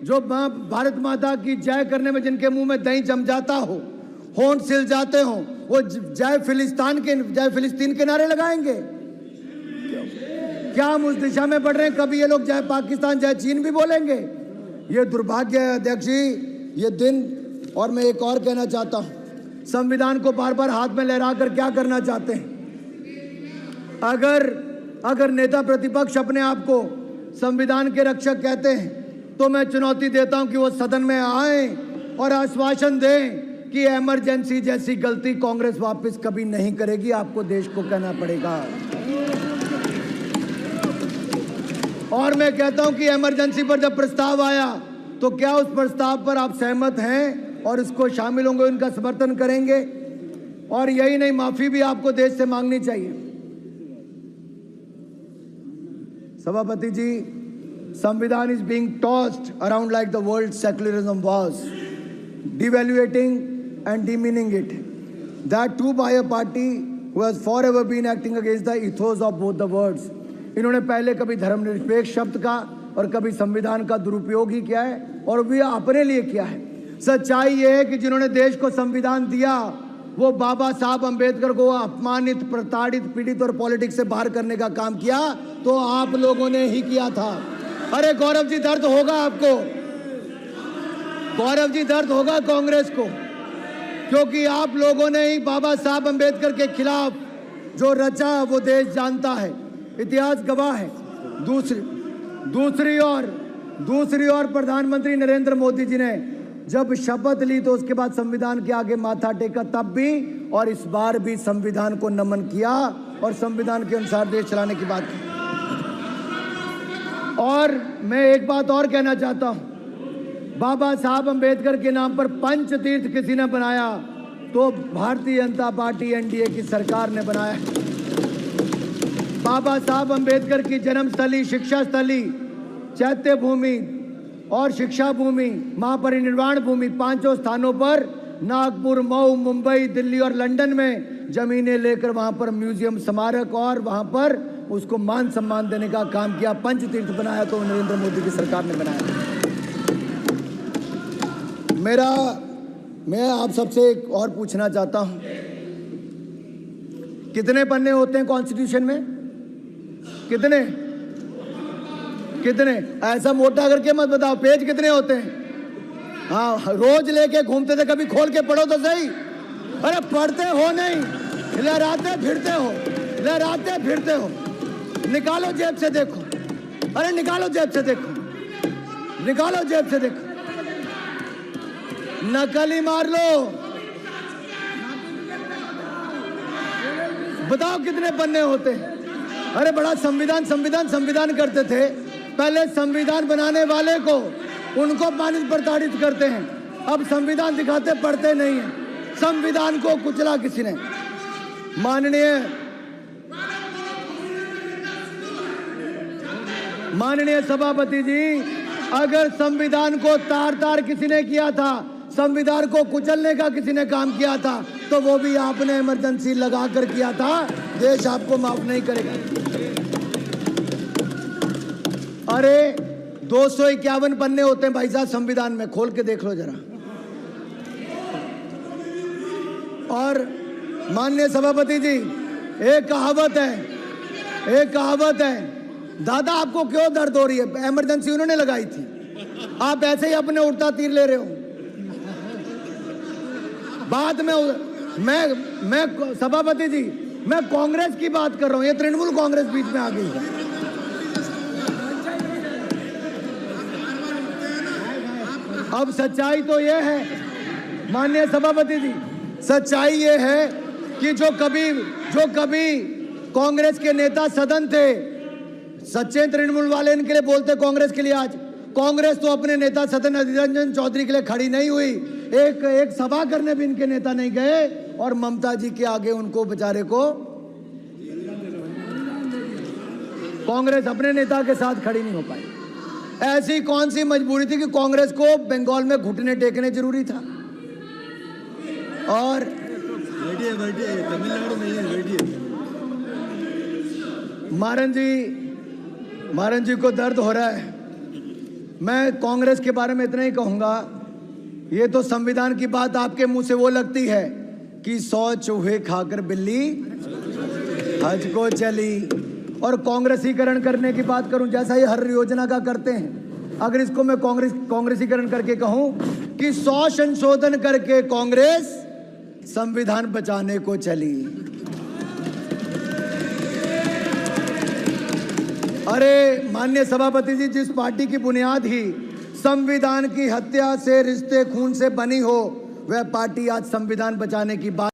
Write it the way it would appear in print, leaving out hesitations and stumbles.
जो भारत माता की जय करने में जिनके मुंह में दही जम जाता हो, होंठ सिल जाते हो, वो जय फिलिस्तीन के नारे लगाएंगे? क्या हम उस दिशा में बढ़ रहे हैं? कभी ये लोग जय पाकिस्तान जय चीन भी बोलेंगे? ये दुर्भाग्य है अध्यक्ष जी, ये दिन। और मैं एक और कहना चाहता हूं, संविधान को बार बार हाथ में लहरा कर क्या करना चाहते हैं? अगर नेता प्रतिपक्ष अपने आप को संविधान के रक्षक कहते हैं तो मैं चुनौती देता हूं कि वो सदन में आए और आश्वासन दें कि इमरजेंसी जैसी गलती कांग्रेस वापस कभी नहीं करेगी। आपको देश को कहना पड़ेगा। और मैं कहता हूं कि इमरजेंसी पर जब प्रस्ताव आया तो क्या उस प्रस्ताव पर आप सहमत हैं और इसको शामिल होंगे, उनका समर्थन करेंगे? और यही नहीं, माफी भी आपको देश से मांगनी चाहिए। सभापति जी, संविधान is being tossed around like the world secularism was, devaluating and demeaning it, that too by a party who has forever been acting against the ethos of both the words। इन्होंने पहले कभी धर्मनिरपेक्ष शब्द का और कभी संविधान का दुरुपयोग ही किया है, और भी अपने लिए किया है। सच्चाई ये है कि जिन्होंने देश को संविधान दिया वो बाबा साहब अंबेडकर को अपमानित, प्रताड़ित, पीड़ित और पॉलिटिक्स से बाहर करने का काम किया तो आप लोगों ने ही किया था। अरे गौरव जी, दर्द होगा आपको, गौरव जी, दर्द होगा कांग्रेस को, क्योंकि आप लोगों ने ही बाबा साहब अंबेडकर के खिलाफ जो रचा वो देश जानता है, इतिहास गवाह है। दूसरी ओर प्रधानमंत्री नरेंद्र मोदी जी ने जब शपथ ली तो उसके बाद संविधान के आगे माथा टेका, तब भी और इस बार भी संविधान को नमन किया और संविधान के अनुसार देश चलाने की बात की। और मैं एक बात और कहना चाहता हूं, बाबा साहब अंबेडकर के नाम पर पंच तीर्थ किसी ने बनाया तो भारतीय जनता पार्टी एनडीए की सरकार ने बनाया है। बाबा साहब अंबेडकर की जन्मस्थली, शिक्षा स्थली, चैत्य भूमि और शिक्षा भूमि, महापरिनिर्वाण भूमि, पांचों स्थानों पर नागपुर, मऊ, मुंबई, दिल्ली और लंदन में जमीनें लेकर वहां पर म्यूजियम, स्मारक और वहां पर उसको मान सम्मान देने का काम किया। पंच तीर्थ बनाया तो नरेंद्र मोदी की सरकार ने बनाया। मैं आप सबसे एक और पूछना चाहता हूं, कितने पन्ने होते हैं कॉन्स्टिट्यूशन में? कितने? ऐसा मोटा करके मत बताओ, पेज कितने होते हैं? हाँ, रोज लेके घूमते थे, कभी खोल के पढ़ो तो सही। अरे पढ़ते हो नहीं, लहराते फिरते हो। निकालो जेब से देखो, अरे निकालो जेब से देखो, नकल ही मार लो। बताओ कितने पन्ने होते हैं? अरे बड़ा संविधान करते थे। पहले संविधान बनाने वाले को, उनको मानित प्रताड़ित करते हैं, अब संविधान दिखाते, पढ़ते नहीं है। संविधान को कुचला किसी ने। माननीय सभापति जी, अगर संविधान को तार किसी ने किया था, संविधान को कुचलने का किसी ने काम किया था, तो वो भी आपने इमरजेंसी लगा कर किया था। देश आपको माफ नहीं करेगा। अरे 251 पन्ने होते हैं भाई साहब संविधान में, खोल के देख लो जरा। और माननीय सभापति जी, एक कहावत है, दादा आपको क्यों दर्द हो रही है? इमरजेंसी उन्होंने लगाई थी, आप ऐसे ही अपने उड़ता तीर ले रहे हो। बाद में मैं सभापति जी, मैं कांग्रेस की बात कर रहा हूं, ये तृणमूल कांग्रेस बीच में आ गई है। अब सच्चाई तो ये है माननीय सभापति जी, सच्चाई ये है कि जो कभी कांग्रेस के नेता सदन थे, सच्चे तृणमूल वाले इनके लिए बोलते कांग्रेस के लिए। आज कांग्रेस तो अपने नेता सदन अधीर रंजन चौधरी के लिए खड़ी नहीं हुई, एक सभा करने भी इनके नेता नहीं गए, और ममता जी के आगे उनको बेचारे को कांग्रेस अपने नेता के साथ खड़ी नहीं हो पाई। ऐसी कौन सी मजबूरी थी कि कांग्रेस को बंगाल में घुटने टेकने जरूरी था? और तमिलनाडु में मारन जी को दर्द हो रहा है। मैं कांग्रेस के बारे में इतना ही कहूंगा, ये तो संविधान की बात आपके मुंह से वो लगती है कि 100 चूहे खाकर बिल्ली हज को चली। और कांग्रेसीकरण करने की बात करूं, जैसा ये हर योजना का करते हैं, अगर इसको मैं कांग्रेसीकरण करके कहूं कि 100 संशोधन करके कांग्रेस संविधान बचाने को चली। अरे माननीय सभापति जी, जिस पार्टी की बुनियाद ही संविधान की हत्या से, रिश्ते खून से बनी हो, वह पार्टी आज संविधान बचाने की बात